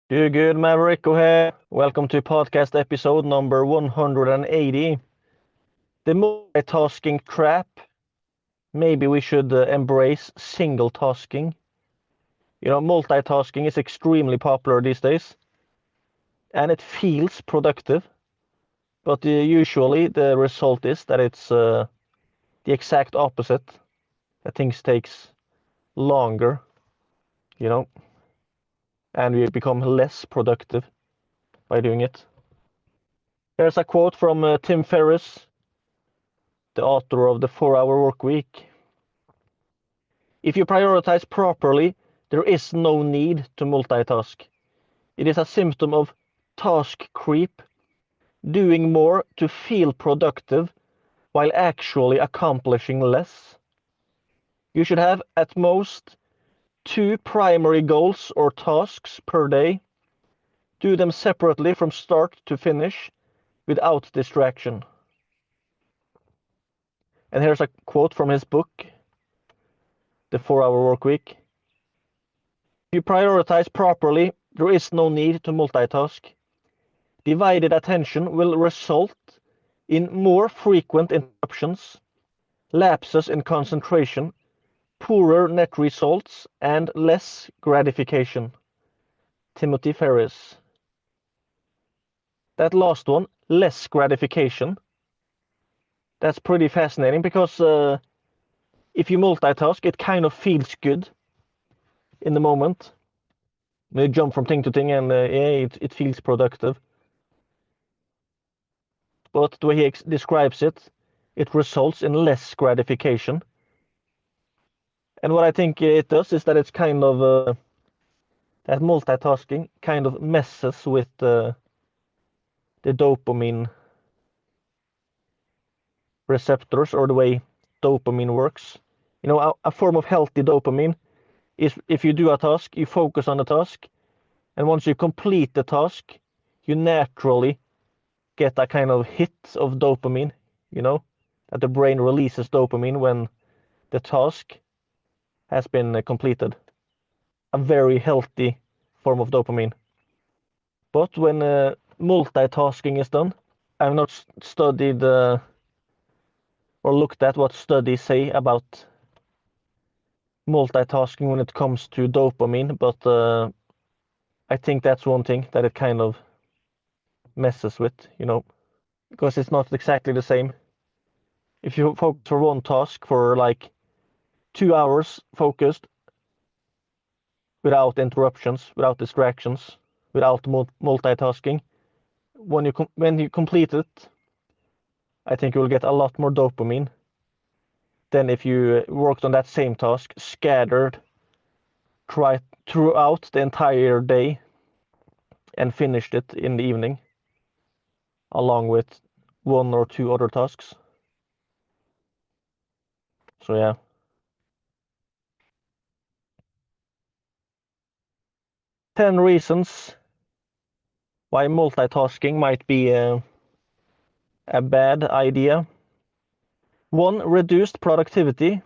Do good, Maverick. Go ahead. Welcome to podcast episode number 180. The multitasking trap. Maybe we should embrace single tasking. Multitasking is extremely popular these days and it feels productive, but usually the result is that it's the exact opposite, that things takes longer, you know, and we become less productive by doing it. Here's a quote from Tim Ferriss, the author of the 4-Hour Work Week. If you prioritize properly, there is no need to multitask. It is a symptom of task creep, doing more to feel productive while actually accomplishing less. You should have at most 2 primary goals or tasks per day. Do them separately from start to finish without distraction. And here's a quote from his book, The 4-Hour Work Week. If you prioritize properly, there is no need to multitask. Divided attention will result in more frequent interruptions, lapses in concentration, poorer net results, and less gratification. Timothy Ferriss. That last one, less gratification, that's pretty fascinating because if you multitask, it kind of feels good in the moment. You jump from thing to thing and it feels productive. But the way he describes it, it results in less gratification. And what I think it does is that it's kind of that multitasking kind of messes with the dopamine receptors, or the way dopamine works. A form of healthy dopamine is if you do a task, you focus on the task, and once you complete the task, you naturally get a kind of hit of dopamine, that the brain releases dopamine when the task has been completed. A very healthy form of dopamine. But when multitasking is done, I've not studied or looked at what studies say about multitasking when it comes to dopamine, but I think that's one thing that it kind of messes with, because it's not exactly the same. If you focus for one task for like 2 hours focused, without interruptions, without distractions, without multitasking, when you complete it, I think you will get a lot more dopamine than if you worked on that same task scattered throughout the entire day and finished it in the evening, along with 1 or 2 other tasks. So yeah. Ten reasons why multitasking might be a bad idea. 1, reduced productivity.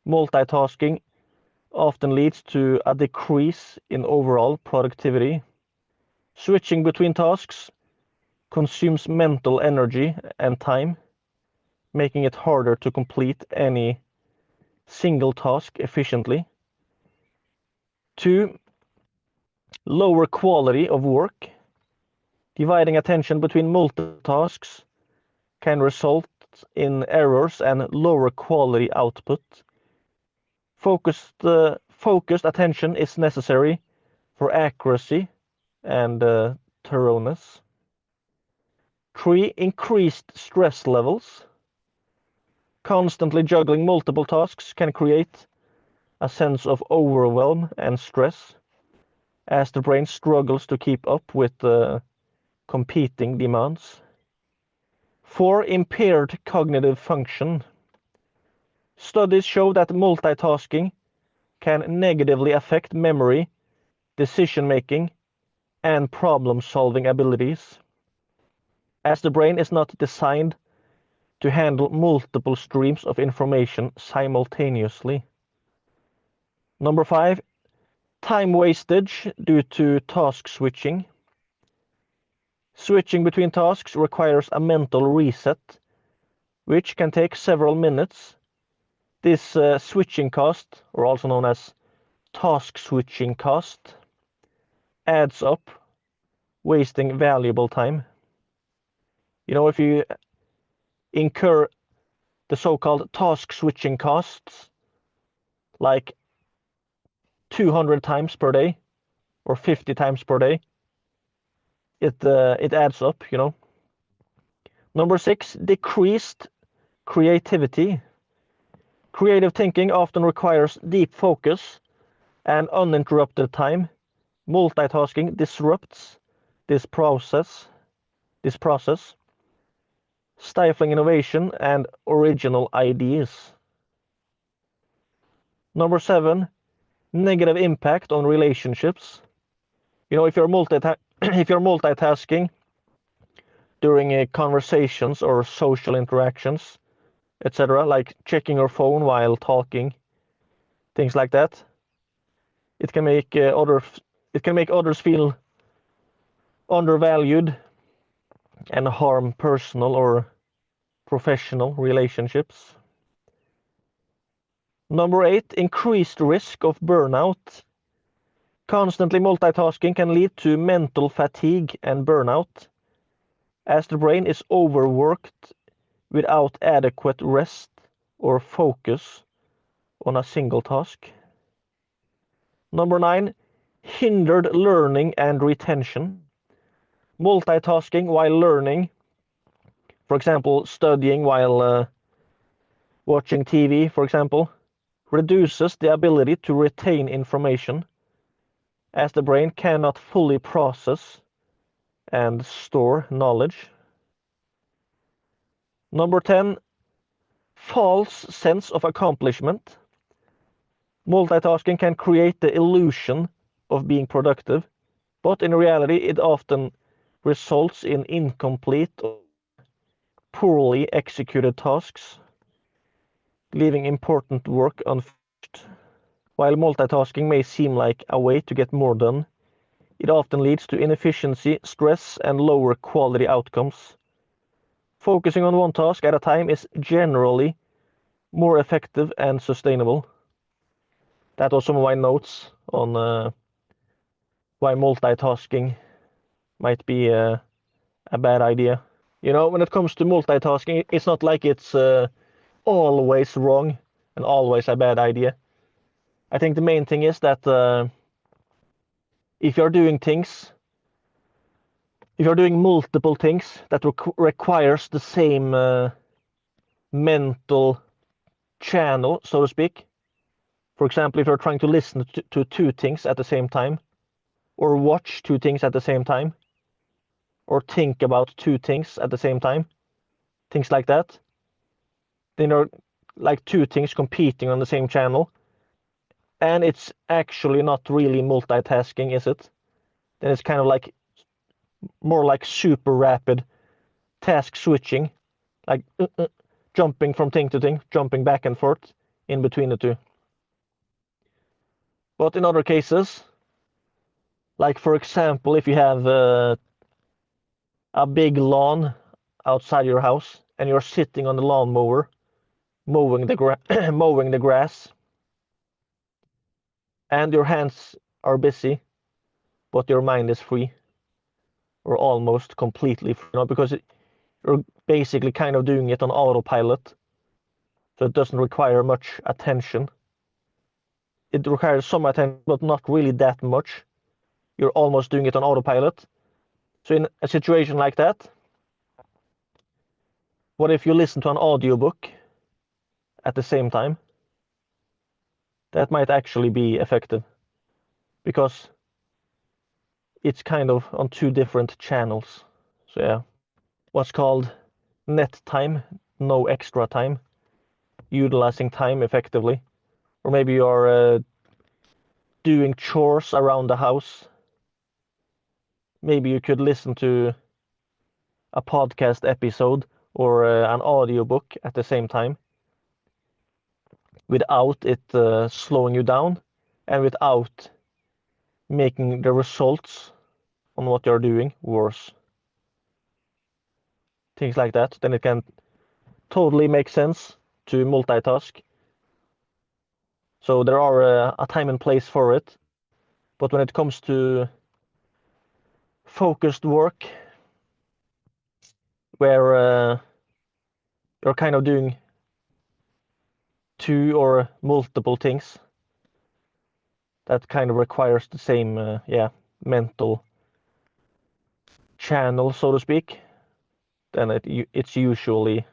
Multitasking often leads to a decrease in overall productivity. Switching between tasks consumes mental energy and time, making it harder to complete any single task efficiently. 2, lower quality of work. Dividing attention between multiple tasks can result in errors and lower quality output. Focused attention is necessary for accuracy and thoroughness. 3, increased stress levels. Constantly juggling multiple tasks can create a sense of overwhelm and stress, as the brain struggles to keep up with competing demands. 4, impaired cognitive function. Studies show that multitasking can negatively affect memory, decision-making, and problem-solving abilities, as the brain is not designed to handle multiple streams of information simultaneously. Number 5, Time wastage due to task switching. Switching between tasks requires a mental reset, which can take several minutes. This switching cost, or also known as task switching cost, adds up, wasting valuable time. You know, if you incur the so-called task switching costs, like 200 times per day or 50 times per day, it adds up, you know. Number 6, decreased creativity. Creative thinking often requires deep focus and uninterrupted time. Multitasking disrupts this process, stifling innovation and original ideas. Number 7, negative impact on relationships. You know, if you're if you're multitasking during conversations or social interactions, etc., like checking your phone while talking, things like that, it can make others feel undervalued and harm personal or professional relationships. Number 8, increased risk of burnout. Constantly multitasking can lead to mental fatigue and burnout, as the brain is overworked without adequate rest or focus on a single task. Number 9, hindered learning and retention. Multitasking while learning, for example, studying while watching TV, for example, reduces the ability to retain information, as the brain cannot fully process and store knowledge. Number 10, false sense of accomplishment. Multitasking can create the illusion of being productive, but in reality it often results in incomplete or poorly executed tasks, leaving important work unfinished. While multitasking may seem like a way to get more done, it often leads to inefficiency, stress, and lower quality outcomes. Focusing on one task at a time is generally more effective and sustainable. That was some of my notes on why multitasking might be a bad idea. You know, when it comes to multitasking, it's not like it's always wrong and always a bad idea. I think the main thing is that if you're doing multiple things that requires the same mental channel, so to speak. For example, if you're trying to listen to two things at the same time, or watch two things at the same time, or think about two things at the same time, things like that, then you're like two things competing on the same channel, and it's actually not really multitasking, is it? Then it's kind of like more like super rapid task switching, like jumping from thing to thing, jumping back and forth in between the two. But in other cases, like for example, if you have a big lawn outside your house and you're sitting on the lawnmower mowing the mowing the grass, and your hands are busy, but your mind is free, or almost completely free, you know, because you're basically kind of doing it on autopilot, so it doesn't require much attention. It requires some attention, but not really that much. You're almost doing it on autopilot. So in a situation like that, what if you listen to an audiobook at the same time? That might actually be effective, because it's kind of on two different channels. So yeah, what's called net time, no extra time, utilizing time effectively. Or maybe you're doing chores around the house. Maybe you could listen to a podcast episode or an audiobook at the same time, without it slowing you down, and without making the results on what you're doing worse. Things like that, then it can totally make sense to multitask. So there are a time and place for it. But when it comes to focused work, where you're kind of doing two or multiple things, that kind of requires the same, mental channel, so to speak, then it's usually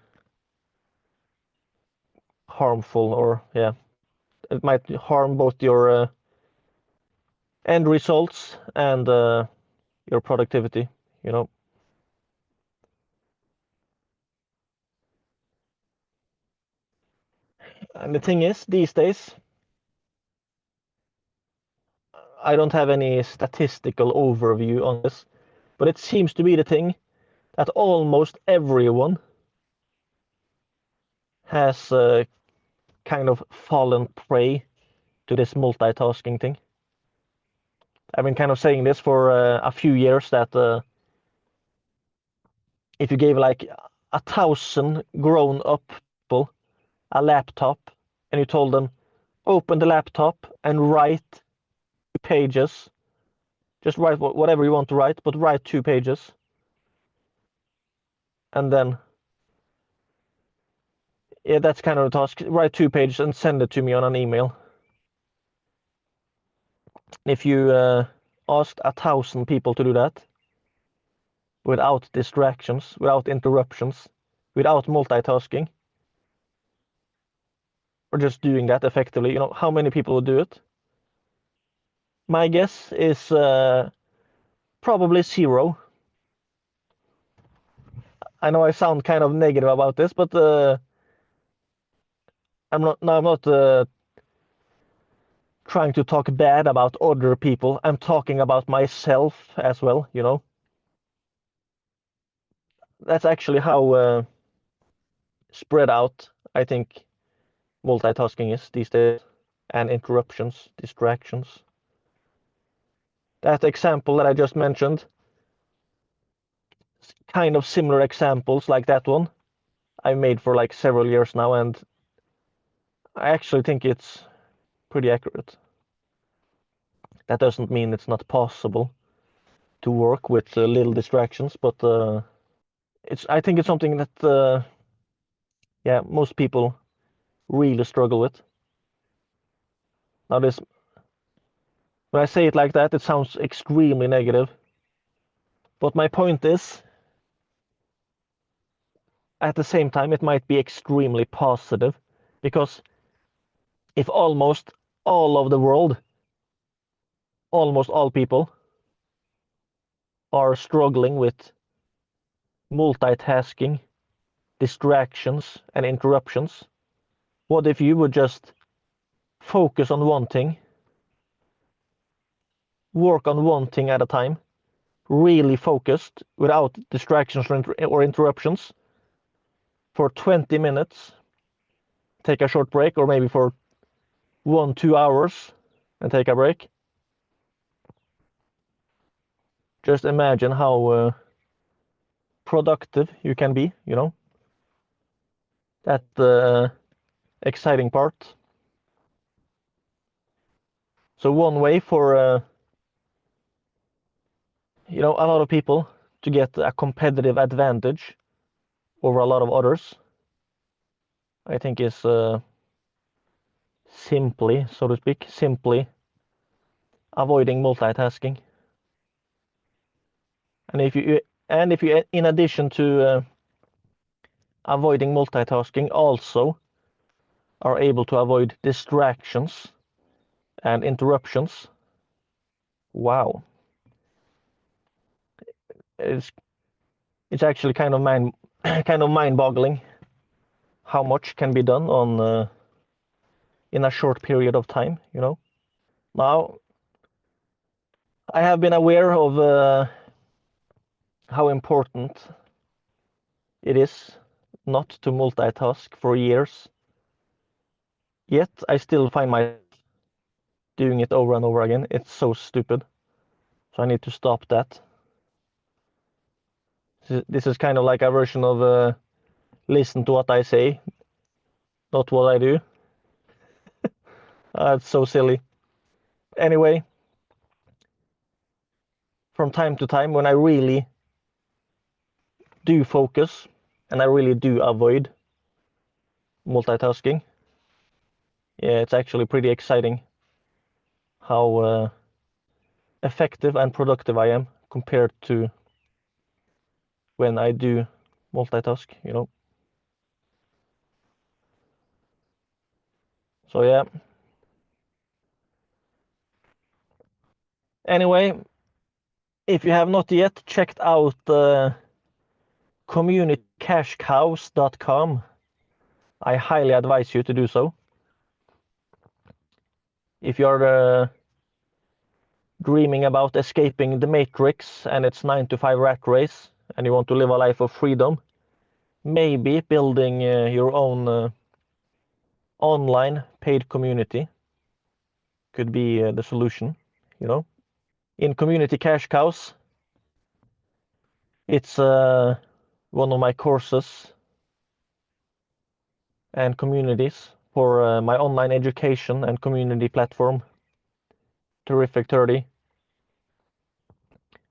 harmful, or it might harm both your end results and your productivity, you know. And the thing is, these days, I don't have any statistical overview on this, but it seems to be the thing that almost everyone has kind of fallen prey to this multitasking thing. I've been kind of saying this for a few years, that if you gave like 1,000 grown-up people a laptop and you told them, open the laptop and write 2 pages, just write whatever you want to write, but write 2 pages, and then that's kind of the task. Write 2 pages and send it to me on an email. If you asked 1,000 people to do that without distractions, without interruptions, without multitasking, or just doing that effectively, how many people would do it? My guess is probably zero. I know I sound kind of negative about this, but I'm not trying to talk bad about other people. I'm talking about myself as well. That's actually how spread out I think multitasking is these days, and interruptions, distractions. That example that I just mentioned, kind of similar examples like that one, I made for like several years now, and I actually think it's pretty accurate. That doesn't mean it's not possible to work with little distractions, but I think it's something that most people really struggle with. Now this, when I say it like that, it sounds extremely negative. But my point is, at the same time, it might be extremely positive, because if almost all of the world, almost all people, are struggling with multitasking, distractions, and interruptions, what if you would just focus on one thing, work on one thing at a time, really focused without distractions or interruptions for 20 minutes, take a short break, or maybe for 1-2 hours and take a break? Just imagine how productive you can be, that exciting part. So one way for a lot of people to get a competitive advantage over a lot of others, I think, is simply, so to speak, avoiding multitasking. And if you in addition to avoiding multitasking, also are able to avoid distractions and interruptions, wow, it's it's actually kind of mind-boggling how much can be done on in a short period of time. Now, I have been aware of how important it is not to multitask for years. Yet I still find myself doing it over and over again. It's so stupid. So I need to stop that. This is kind of like a version of listen to what I say, not what I do. It's so silly. Anyway, from time to time, when I really do focus and I really do avoid multitasking, yeah, it's actually pretty exciting how effective and productive I am compared to when I do multitask, you know. So yeah. Anyway, if you have not yet checked out communitycashcows.com, I highly advise you to do so. If you're dreaming about escaping the matrix and its 9 to 5 rat race, and you want to live a life of freedom, maybe building your own online paid community could be the solution, you know. In Community Cash Cows, it's one of my courses and communities for my online education and community platform, Terrific 30.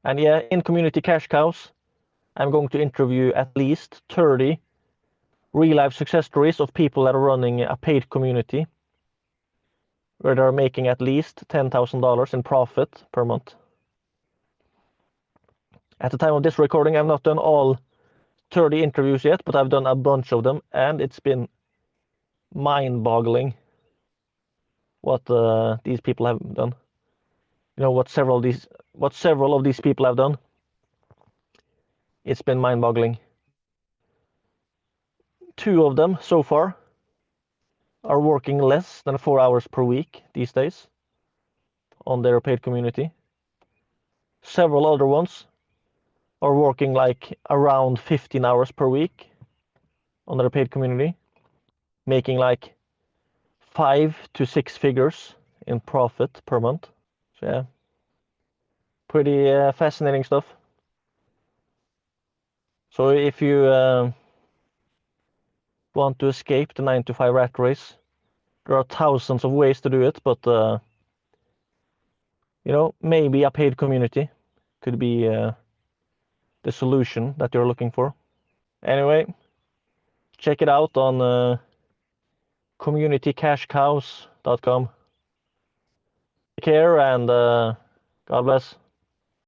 And yeah, in Community Cash Cows, I'm going to interview at least 30 real-life success stories of people that are running a paid community where they're making at least $10,000 in profit per month. At the time of this recording, I've not done all 30 interviews yet, but I've done a bunch of them, and it's been mind-boggling what these people have done. You know, what several of these people have done. It's been mind-boggling. 2 of them so far are working less than 4 hours per week these days on their paid community. Several other ones are working like around 15 hours per week on their paid community, making like 5 to 6 figures in profit per month. So yeah, pretty fascinating stuff. So if you want to escape the 9 to 5 rat race, there are thousands of ways to do it, but you know, maybe a paid community could be the solution that you're looking for. Anyway, check it out on communitycashcows.com. Take care and God bless.